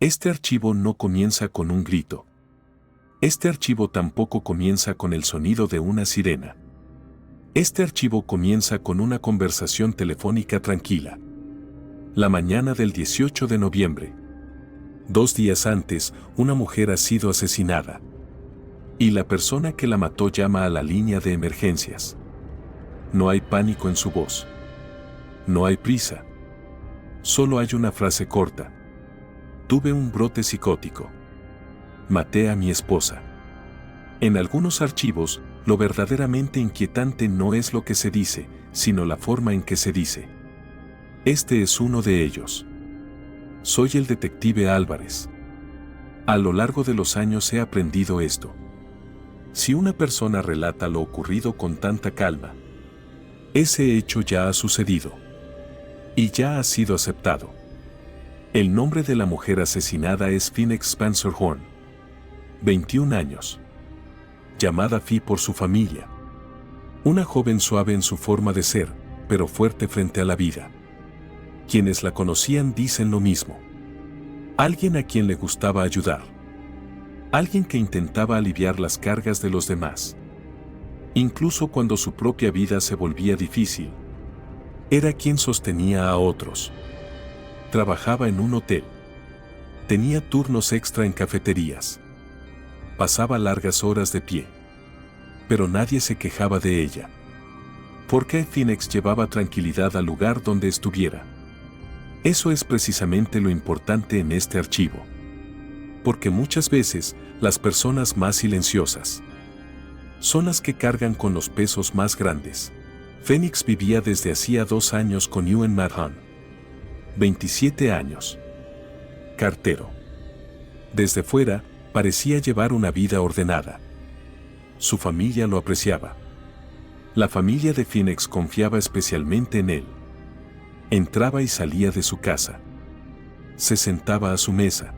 Este archivo no comienza con un grito. Este archivo tampoco comienza con el sonido de una sirena. Este archivo comienza con una conversación telefónica tranquila. La mañana del 18 de noviembre. 2 días antes, una mujer ha sido asesinada. Y la persona que la mató llama a la línea de emergencias. No hay pánico en su voz. No hay prisa. Solo hay una frase corta. Tuve un brote psicótico. Maté a mi esposa. En algunos archivos, lo verdaderamente inquietante no es lo que se dice, sino la forma en que se dice. Este es uno de ellos. Soy el detective Álvarez. A lo largo de los años he aprendido esto. Si una persona relata lo ocurrido con tanta calma, ese hecho ya ha sucedido. Y ya ha sido aceptado. El nombre de la mujer asesinada es Phoenix Spencer Horn. 21 años. Llamada Fi por su familia. Una joven suave en su forma de ser, pero fuerte frente a la vida. Quienes la conocían dicen lo mismo. Alguien a quien le gustaba ayudar. Alguien que intentaba aliviar las cargas de los demás. Incluso cuando su propia vida se volvía difícil. Era quien sostenía a otros. Trabajaba en un hotel. Tenía turnos extra en cafeterías. Pasaba largas horas de pie. Pero nadie se quejaba de ella. Porque Phoenix llevaba tranquilidad al lugar donde estuviera. Eso es precisamente lo importante en este archivo. Porque muchas veces, las personas más silenciosas son las que cargan con los pesos más grandes. Phoenix vivía desde hacía 2 años con Ewan Mahon. 27 años. Cartero. Desde fuera, parecía llevar una vida ordenada. Su familia lo apreciaba. La familia de Phoenix confiaba especialmente en él. Entraba y salía de su casa. Se sentaba a su mesa.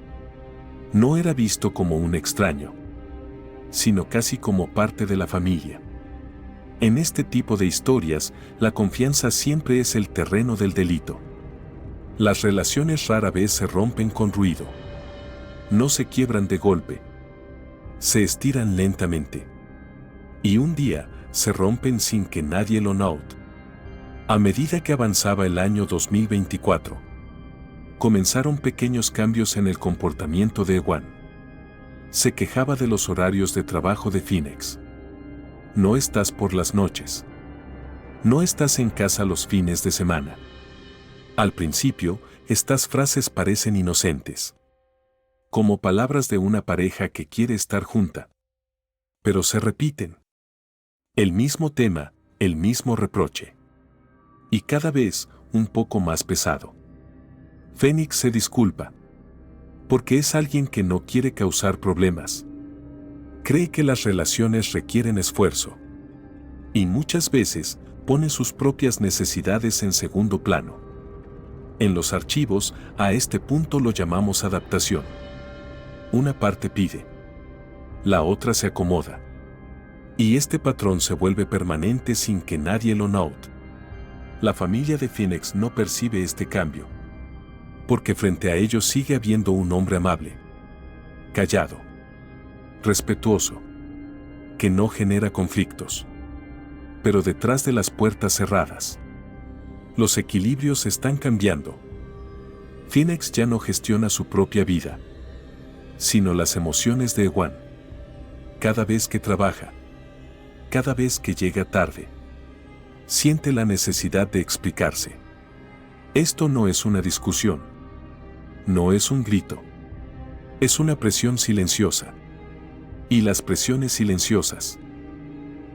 No era visto como un extraño, sino casi como parte de la familia. En este tipo de historias, la confianza siempre es el terreno del delito. Las relaciones rara vez se rompen con ruido. No se quiebran de golpe. Se estiran lentamente. Y un día, se rompen sin que nadie lo note. A medida que avanzaba el año 2024, comenzaron pequeños cambios en el comportamiento de Ewan. Se quejaba de los horarios de trabajo de Phoenix. No estás por las noches. No estás en casa los fines de semana. Al principio, estas frases parecen inocentes. Como palabras de una pareja que quiere estar junta. Pero se repiten. El mismo tema, el mismo reproche. Y cada vez, un poco más pesado. Phoenix se disculpa. Porque es alguien que no quiere causar problemas. Cree que las relaciones requieren esfuerzo. Y muchas veces, pone sus propias necesidades en segundo plano. En los archivos, a este punto lo llamamos adaptación. Una parte pide. La otra se acomoda. Y este patrón se vuelve permanente sin que nadie lo note. La familia de Phoenix no percibe este cambio. Porque frente a ellos sigue habiendo un hombre amable. Callado. Respetuoso. Que no genera conflictos. Pero detrás de las puertas cerradas, los equilibrios están cambiando. Phoenix ya no gestiona su propia vida, sino las emociones de Ewan. Cada vez que trabaja, cada vez que llega tarde, siente la necesidad de explicarse. Esto no es una discusión. No es un grito. Es una presión silenciosa. Y las presiones silenciosas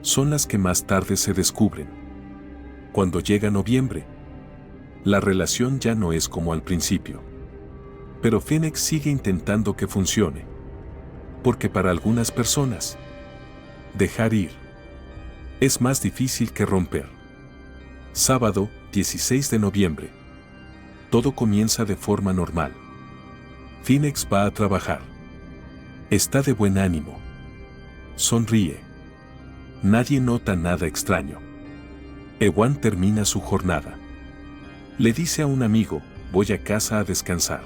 son las que más tarde se descubren. Cuando llega noviembre, la relación ya no es como al principio. Pero Phoenix sigue intentando que funcione. Porque para algunas personas, dejar ir es más difícil que romper. Sábado, 16 de noviembre. Todo comienza de forma normal. Phoenix va a trabajar. Está de buen ánimo. Sonríe. Nadie nota nada extraño. Ewan termina su jornada. Le dice a un amigo, voy a casa a descansar.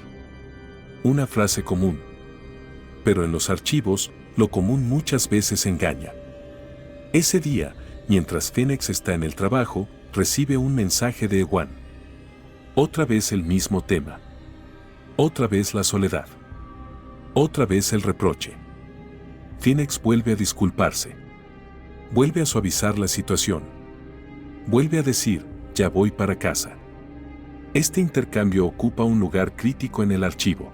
una frase común. Pero en los archivos, lo común muchas veces engaña. Ese día, mientras Phoenix está en el trabajo, recibe un mensaje de Ewan. Otra vez el mismo tema. Otra vez la soledad. Otra vez el reproche. Phoenix vuelve a disculparse. Vuelve a suavizar la situación. Vuelve a decir, ya voy para casa. Este intercambio ocupa un lugar crítico en el archivo.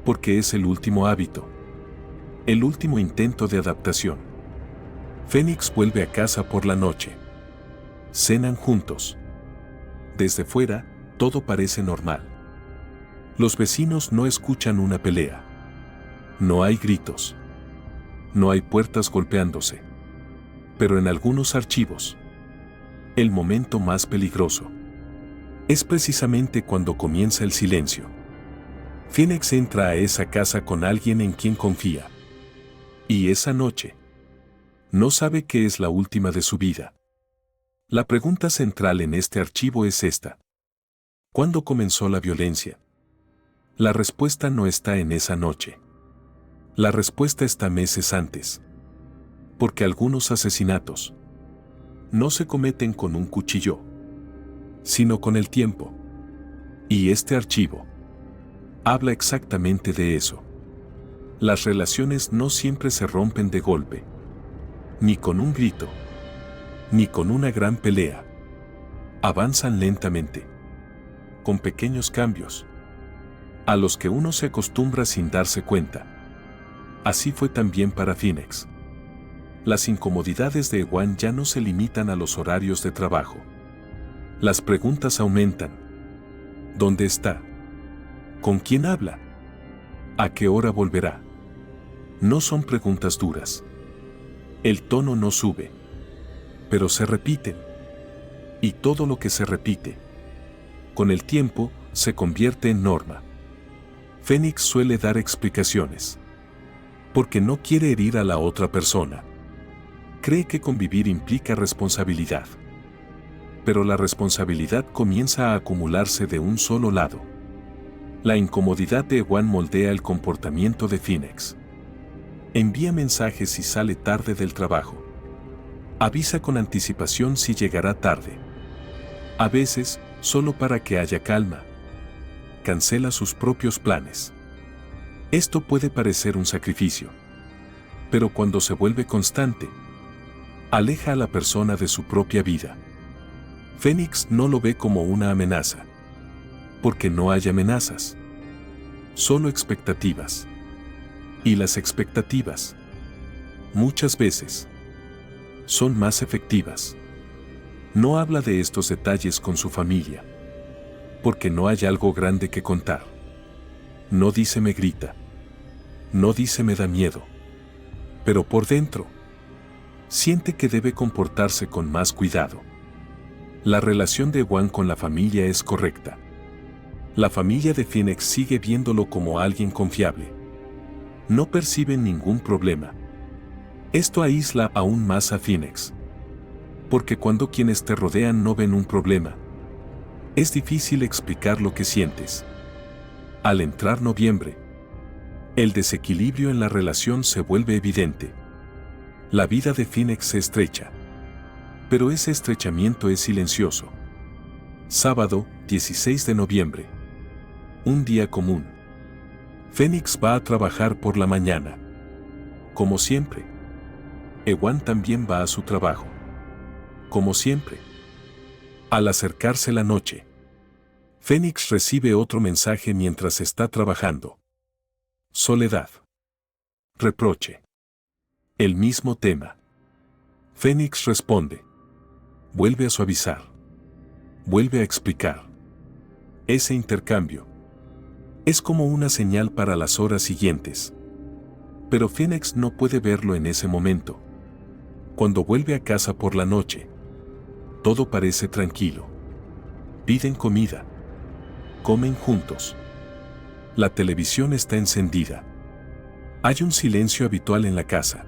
Porque es el último hábito. El último intento de adaptación. Phoenix vuelve a casa por la noche. Cenan juntos. Desde fuera, todo parece normal. Los vecinos no escuchan una pelea. No hay gritos. No hay puertas golpeándose. Pero en algunos archivos, el momento más peligroso es precisamente cuando comienza el silencio. Phoenix entra a esa casa con alguien en quien confía. Y esa noche, no sabe que es la última de su vida. La pregunta central en este archivo es esta. ¿Cuándo comenzó la violencia? La respuesta no está en esa noche. La respuesta está meses antes. Porque algunos asesinatos no se cometen con un cuchillo, sino con el tiempo. Y este archivo habla exactamente de eso. Las relaciones no siempre se rompen de golpe, ni con un grito, ni con una gran pelea. Avanzan lentamente, con pequeños cambios, a los que uno se acostumbra sin darse cuenta. Así fue también para Phoenix. Las incomodidades de Ewan ya no se limitan a los horarios de trabajo. Las preguntas aumentan. ¿Dónde está? ¿Con quién habla? ¿A qué hora volverá? No son preguntas duras. El tono no sube, pero se repiten. Y todo lo que se repite, con el tiempo, se convierte en norma. Phoenix suele dar explicaciones. Porque no quiere herir a la otra persona. Cree que convivir implica responsabilidad. Pero la responsabilidad comienza a acumularse de un solo lado. La incomodidad de Ewan moldea el comportamiento de Phoenix. Envía mensajes si sale tarde del trabajo. Avisa con anticipación si llegará tarde. A veces, solo para que haya calma. Cancela sus propios planes. Esto puede parecer un sacrificio. Pero cuando se vuelve constante, aleja a la persona de su propia vida. Phoenix no lo ve como una amenaza. Porque no hay amenazas. Solo expectativas. Y las expectativas, muchas veces, son más efectivas. No habla de estos detalles con su familia. Porque no hay algo grande que contar. No dice me grita. No dice me da miedo. Pero por dentro, siente que debe comportarse con más cuidado. La relación de Ewan con la familia es correcta. La familia de Phoenix sigue viéndolo como alguien confiable. No perciben ningún problema. Esto aísla aún más a Phoenix. Porque cuando quienes te rodean no ven un problema, es difícil explicar lo que sientes. Al entrar noviembre, el desequilibrio en la relación se vuelve evidente. La vida de Phoenix se estrecha. Pero ese estrechamiento es silencioso. Sábado, 16 de noviembre. Un día común. Phoenix va a trabajar por la mañana. Como siempre. Ewan también va a su trabajo. Como siempre. Al acercarse la noche, Phoenix recibe otro mensaje mientras está trabajando. Soledad. Reproche. El mismo tema. Phoenix responde. Vuelve a suavizar. Vuelve a explicar. Ese intercambio es como una señal para las horas siguientes. Pero Phoenix no puede verlo en ese momento. Cuando vuelve a casa por la noche, todo parece tranquilo. Piden comida. Comen juntos. La televisión está encendida. Hay un silencio habitual en la casa.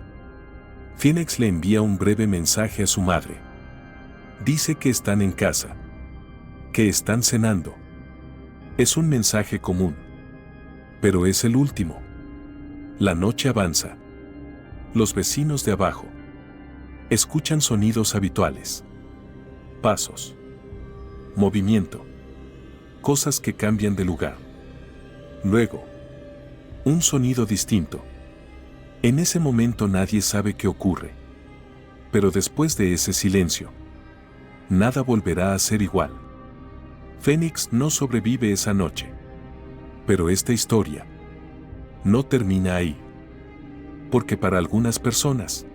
Phoenix le envía un breve mensaje a su madre. Dice que están en casa. Que están cenando. Es un mensaje común. Pero es el último. La noche avanza. Los vecinos de abajo escuchan sonidos habituales. Pasos. Movimiento. Cosas que cambian de lugar. Luego, un sonido distinto. En ese momento nadie sabe qué ocurre. Pero después de ese silencio, nada volverá a ser igual. Phoenix no sobrevive esa noche. Pero esta historia no termina ahí. Porque para algunas personas,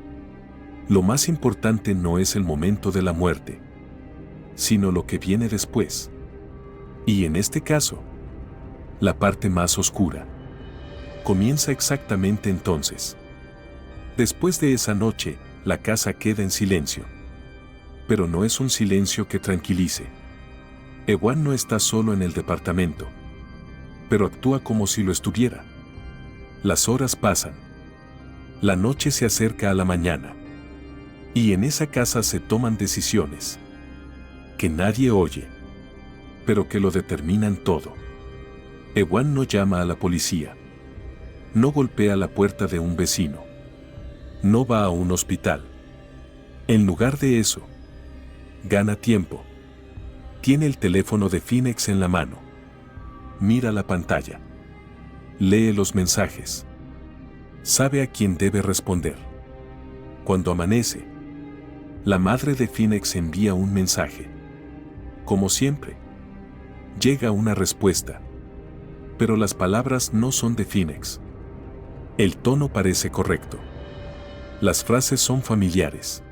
lo más importante no es el momento de la muerte, sino lo que viene después. Y en este caso, la parte más oscura comienza exactamente entonces. Después de esa noche, la casa queda en silencio. Pero no es un silencio que tranquilice. Ewan no está solo en el departamento, pero actúa como si lo estuviera. Las horas pasan. La noche se acerca a la mañana. Y en esa casa se toman decisiones que nadie oye, pero que lo determinan todo. Ewan no llama a la policía. No golpea la puerta de un vecino. No va a un hospital. En lugar de eso, gana tiempo. Tiene el teléfono de Phoenix en la mano. Mira la pantalla. Lee los mensajes. Sabe a quién debe responder. Cuando amanece, la madre de Phoenix envía un mensaje. Como siempre, llega una respuesta. Pero las palabras no son de Phoenix. El tono parece correcto. Las frases son familiares.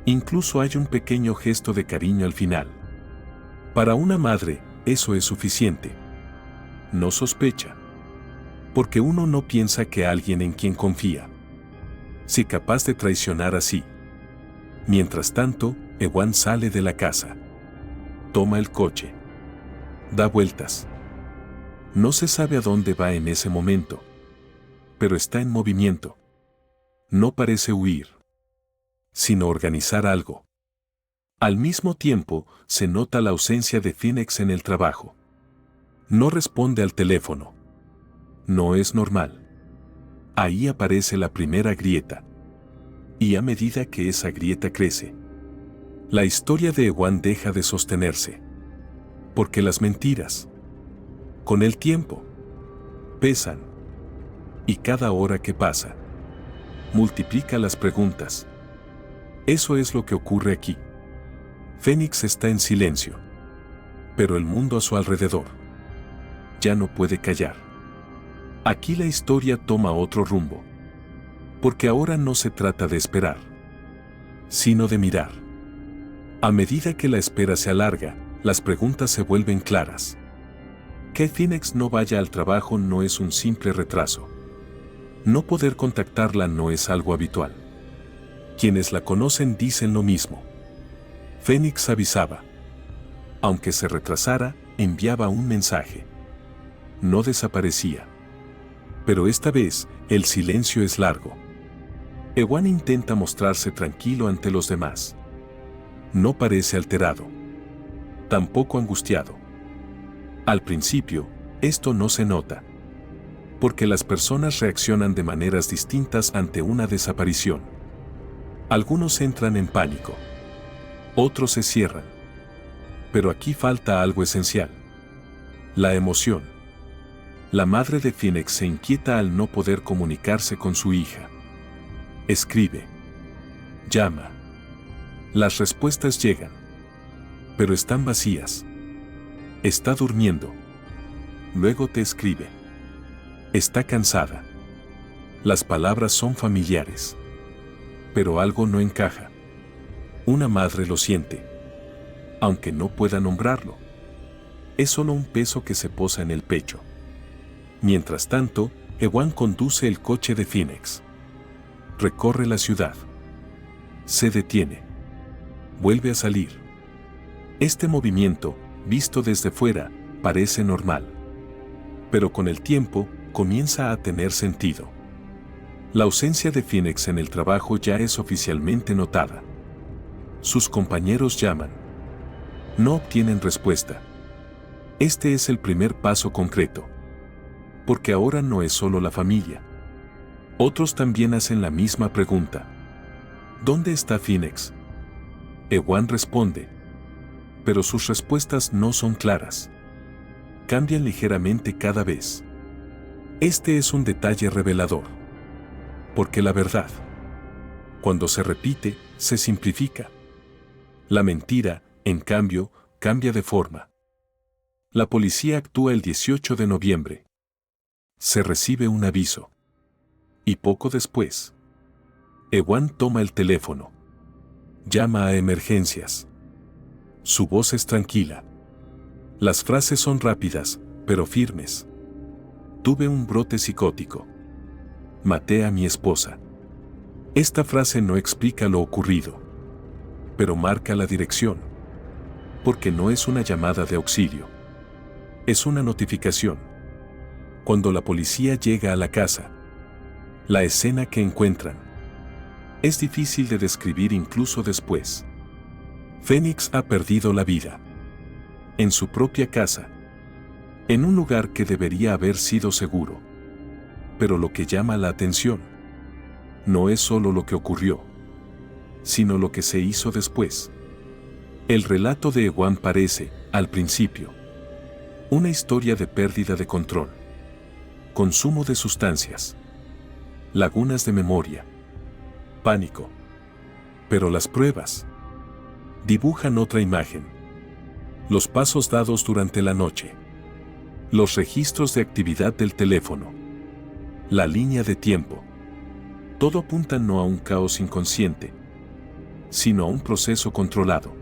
Incluso hay un pequeño gesto de cariño al final. Para una madre, eso es suficiente. No sospecha. Porque uno no piensa que alguien en quien confía sea capaz de traicionar así. Mientras tanto, Ewan sale de la casa. Toma el coche. Da vueltas. No se sabe a dónde va en ese momento. Pero está en movimiento. No parece huir, sino organizar algo. Al mismo tiempo, se nota la ausencia de Phoenix en el trabajo. No responde al teléfono. No es normal. Ahí aparece la primera grieta. Y a medida que esa grieta crece, la historia de Ewan deja de sostenerse. Porque las mentiras, con el tiempo, pesan. Y cada hora que pasa, multiplica las preguntas. Eso es lo que ocurre aquí. Phoenix está en silencio. Pero el mundo a su alrededor ya no puede callar. Aquí la historia toma otro rumbo. Porque ahora no se trata de esperar, sino de mirar. A medida que la espera se alarga, las preguntas se vuelven claras. Que Phoenix no vaya al trabajo no es un simple retraso. No poder contactarla no es algo habitual. Quienes la conocen dicen lo mismo. Phoenix avisaba. Aunque se retrasara, enviaba un mensaje. No desaparecía. Pero esta vez, el silencio es largo. Ewan intenta mostrarse tranquilo ante los demás. No parece alterado. Tampoco angustiado. Al principio, esto no se nota. Porque las personas reaccionan de maneras distintas ante una desaparición. Algunos entran en pánico. Otros se cierran. Pero aquí falta algo esencial. La emoción. La madre de Phoenix se inquieta al no poder comunicarse con su hija. Escribe. Llama. Las respuestas llegan. Pero están vacías. Está durmiendo. Luego te escribe. Está cansada. Las palabras son familiares. Pero algo no encaja. Una madre lo siente. Aunque no pueda nombrarlo. Es solo un peso que se posa en el pecho. Mientras tanto, Ewan conduce el coche de Phoenix. Recorre la ciudad. Se detiene. Vuelve a salir. Este movimiento, visto desde fuera, parece normal. Pero con el tiempo, comienza a tener sentido. La ausencia de Phoenix en el trabajo ya es oficialmente notada. Sus compañeros llaman. No obtienen respuesta. Este es el primer paso concreto. Porque ahora no es solo la familia. Otros también hacen la misma pregunta. ¿Dónde está Phoenix? Ewan responde. Pero sus respuestas no son claras. Cambian ligeramente cada vez. Este es un detalle revelador. Porque la verdad, cuando se repite, se simplifica. La mentira, en cambio, cambia de forma. La policía actúa el 18 de noviembre. Se recibe un aviso. Y poco después, Ewan toma el teléfono. Llama a emergencias. Su voz es tranquila. Las frases son rápidas, pero firmes. Tuve un brote psicótico. Maté a mi esposa. Esta frase no explica lo ocurrido, pero marca la dirección. Porque no es una llamada de auxilio. Es una notificación. Cuando la policía llega a la casa, la escena que encuentran es difícil de describir incluso después. Phoenix ha perdido la vida. En su propia casa. En un lugar que debería haber sido seguro. Pero lo que llama la atención no es solo lo que ocurrió, sino lo que se hizo después. El relato de Ewan parece, al principio, una historia de pérdida de control, consumo de sustancias, lagunas de memoria, pánico. Pero las pruebas dibujan otra imagen. Los pasos dados durante la noche, los registros de actividad del teléfono, la línea de tiempo. Todo apunta no a un caos inconsciente, sino a un proceso controlado.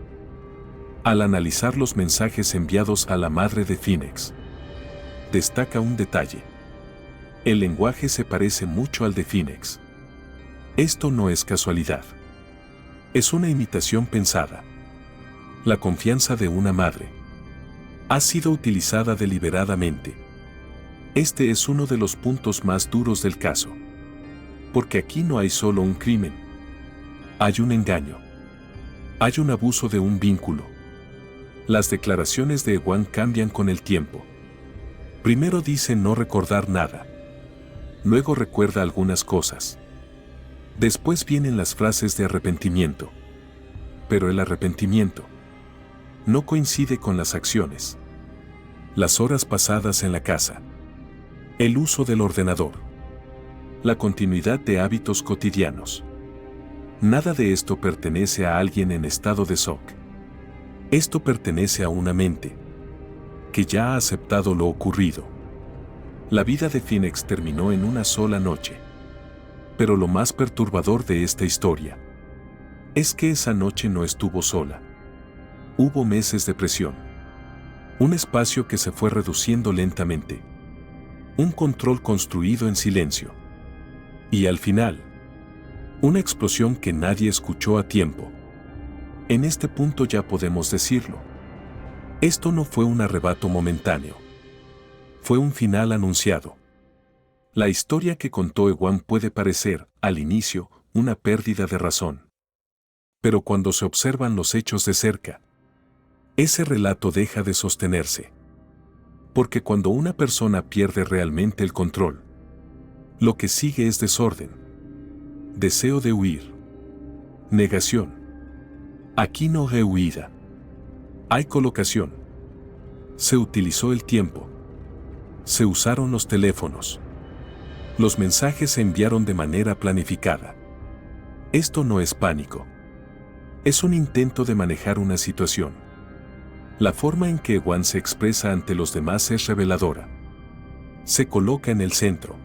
Al analizar los mensajes enviados a la madre de Phoenix, destaca un detalle. El lenguaje se parece mucho al de Phoenix. Esto no es casualidad. Es una imitación pensada. La confianza de una madre ha sido utilizada deliberadamente. Este es uno de los puntos más duros del caso. Porque aquí no hay solo un crimen. Hay un engaño. Hay un abuso de un vínculo. Las declaraciones de Ewan cambian con el tiempo. Primero dice no recordar nada. Luego recuerda algunas cosas. Después vienen las frases de arrepentimiento. Pero el arrepentimiento no coincide con las acciones. Las horas pasadas en la casa. El uso del ordenador. La continuidad de hábitos cotidianos. Nada de esto pertenece a alguien en estado de shock. Esto pertenece a una mente que ya ha aceptado lo ocurrido. La vida de Phoenix terminó en una sola noche. Pero lo más perturbador de esta historia es que esa noche no estuvo sola. Hubo meses de presión. Un espacio que se fue reduciendo lentamente. Un control construido en silencio. Y al final, una explosión que nadie escuchó a tiempo. En este punto ya podemos decirlo. Esto no fue un arrebato momentáneo. Fue un final anunciado. La historia que contó Ewan puede parecer, al inicio, una pérdida de razón. Pero cuando se observan los hechos de cerca, ese relato deja de sostenerse. Porque cuando una persona pierde realmente el control, lo que sigue es desorden, deseo de huir, negación. Aquí no hay huida. Hay colocación. Se utilizó el tiempo. Se usaron los teléfonos. Los mensajes se enviaron de manera planificada. Esto no es pánico. Es un intento de manejar una situación. La forma en que Ewan se expresa ante los demás es reveladora. Se coloca en el centro.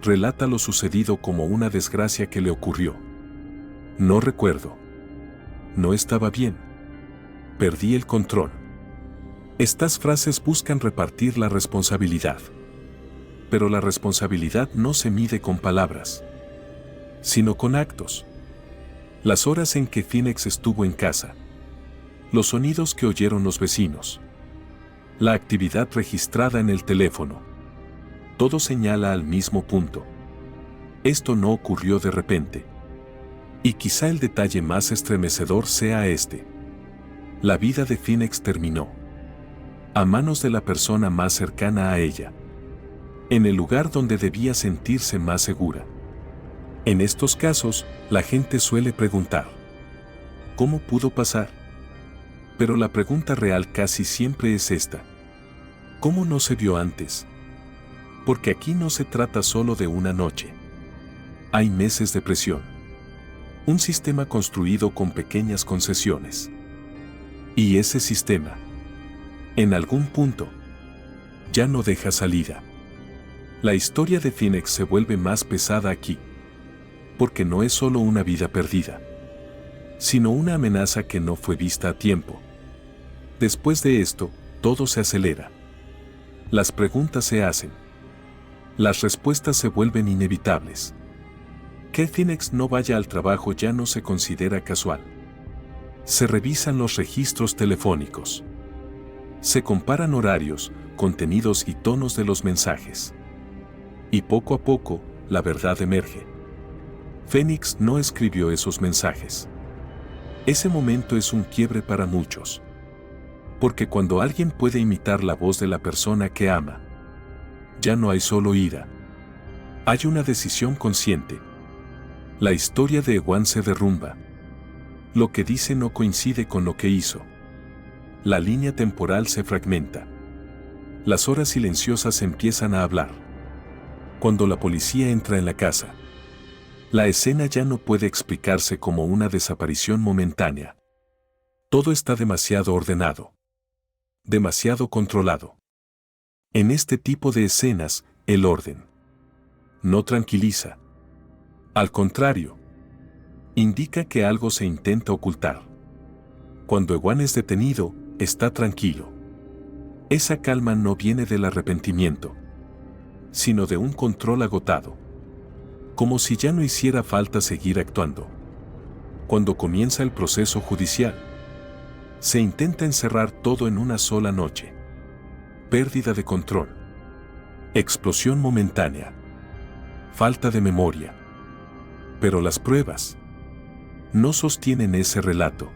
Relata lo sucedido como una desgracia que le ocurrió. No recuerdo. No estaba bien. Perdí el control. Estas frases buscan repartir la responsabilidad. Pero la responsabilidad no se mide con palabras, sino con actos. Las horas en que Phoenix estuvo en casa. Los sonidos que oyeron los vecinos. La actividad registrada en el teléfono. Todo señala al mismo punto. Esto no ocurrió de repente. Y quizá el detalle más estremecedor sea este. La vida de Phoenix terminó a manos de la persona más cercana a ella. en el lugar donde debía sentirse más segura. En estos casos, la gente suele preguntar, ¿cómo pudo pasar? Pero la pregunta real casi siempre es esta: ¿cómo no se vio antes? Porque aquí no se trata solo de una noche. Hay meses de presión. Un sistema construido con pequeñas concesiones. Y ese sistema, en algún punto, ya no deja salida. La historia de Phoenix se vuelve más pesada aquí, porque no es solo una vida perdida, sino una amenaza que no fue vista a tiempo. Después de esto, todo se acelera. Las preguntas se hacen. Las respuestas se vuelven inevitables. Que Phoenix no vaya al trabajo ya no se considera casual. Se revisan los registros telefónicos. Se comparan horarios, contenidos y tonos de los mensajes. Y poco a poco, la verdad emerge. Phoenix no escribió esos mensajes. Ese momento es un quiebre para muchos. Porque cuando alguien puede imitar la voz de la persona que ama, ya no hay solo ira. Hay una decisión consciente. La historia de Ewan se derrumba. Lo que dice no coincide con lo que hizo. La línea temporal se fragmenta. Las horas silenciosas empiezan a hablar. Cuando la policía entra en la casa, la escena ya no puede explicarse como una desaparición momentánea. Todo está demasiado ordenado. Demasiado controlado. En este tipo de escenas, el orden no tranquiliza. Al contrario, indica que algo se intenta ocultar. Cuando Ewan es detenido, está tranquilo. Esa calma no viene del arrepentimiento, sino de un control agotado. Como si ya no hiciera falta seguir actuando. Cuando comienza el proceso judicial, se intenta encerrar todo en una sola noche. Pérdida de control. Explosión momentánea. Falta de memoria. Pero las pruebas no sostienen ese relato.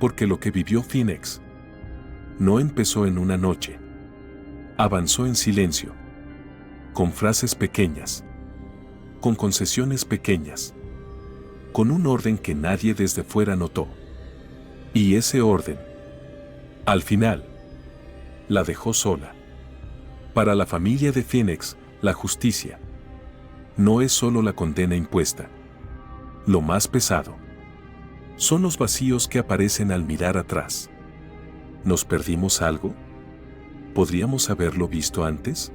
Porque lo que vivió Phoenix no empezó en una noche. Avanzó en silencio. Con frases pequeñas. Con concesiones pequeñas. Con un orden que nadie desde fuera notó. Y ese orden, al final, la dejó sola. Para la familia de Phoenix, la justicia no es solo la condena impuesta. Lo más pesado son los vacíos que aparecen al mirar atrás. ¿Nos perdimos algo? ¿Podríamos haberlo visto antes?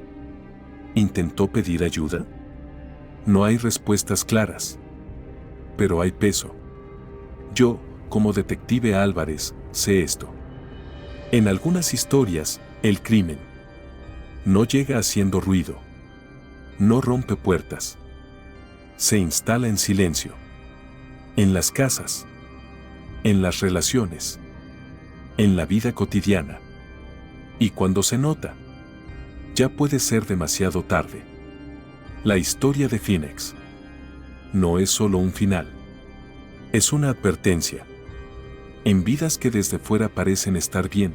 ¿Intentó pedir ayuda? No hay respuestas claras. Pero hay peso. Yo, como detective Álvarez, sé esto. En algunas historias, el crimen no llega haciendo ruido. No rompe puertas. Se instala en silencio. En las casas. En las relaciones. En la vida cotidiana. Y cuando se nota, ya puede ser demasiado tarde. La historia de Phoenix no es solo un final. Es una advertencia. En vidas que desde fuera parecen estar bien,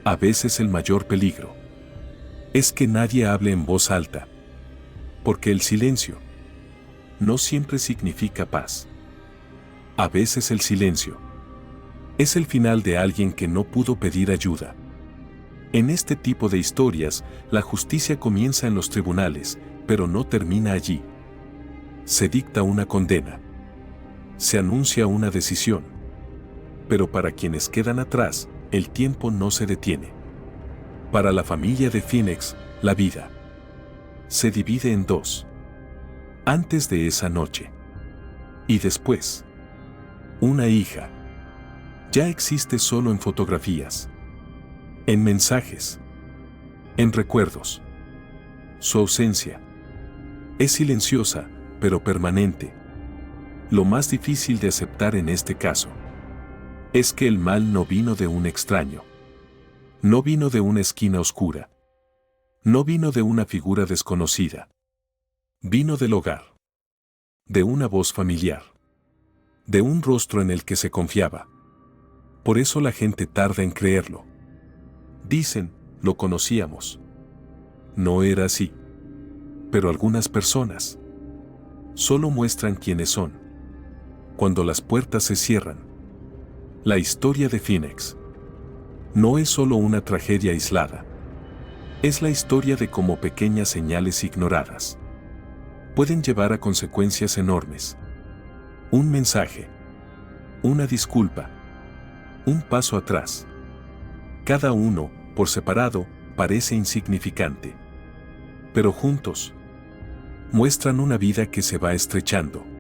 a veces el mayor peligro es que nadie hable en voz alta. Porque el silencio no siempre significa paz. A veces el silencio es el final de alguien que no pudo pedir ayuda. En este tipo de historias, la justicia comienza en los tribunales, pero no termina allí. Se dicta una condena. Se anuncia una decisión. Pero para quienes quedan atrás, el tiempo no se detiene. Para la familia de Phoenix, la vida se divide en dos. Antes de esa noche. Y después. Una hija. Ya existe solo en fotografías. En mensajes. En recuerdos. Su ausencia es silenciosa, pero permanente. Lo más difícil de aceptar en este caso es que el mal no vino de un extraño. No vino de una esquina oscura. No vino de una figura desconocida. Vino del hogar. De una voz familiar. De un rostro en el que se confiaba. Por eso la gente tarda en creerlo. Dicen, lo conocíamos. No era así. Pero algunas personas solo muestran quiénes son cuando las puertas se cierran. La historia de Phoenix no es solo una tragedia aislada. Es la historia de cómo pequeñas señales ignoradas pueden llevar a consecuencias enormes. Un mensaje, una disculpa, un paso atrás. Cada uno, por separado, parece insignificante. Pero juntos, muestran una vida que se va estrechando.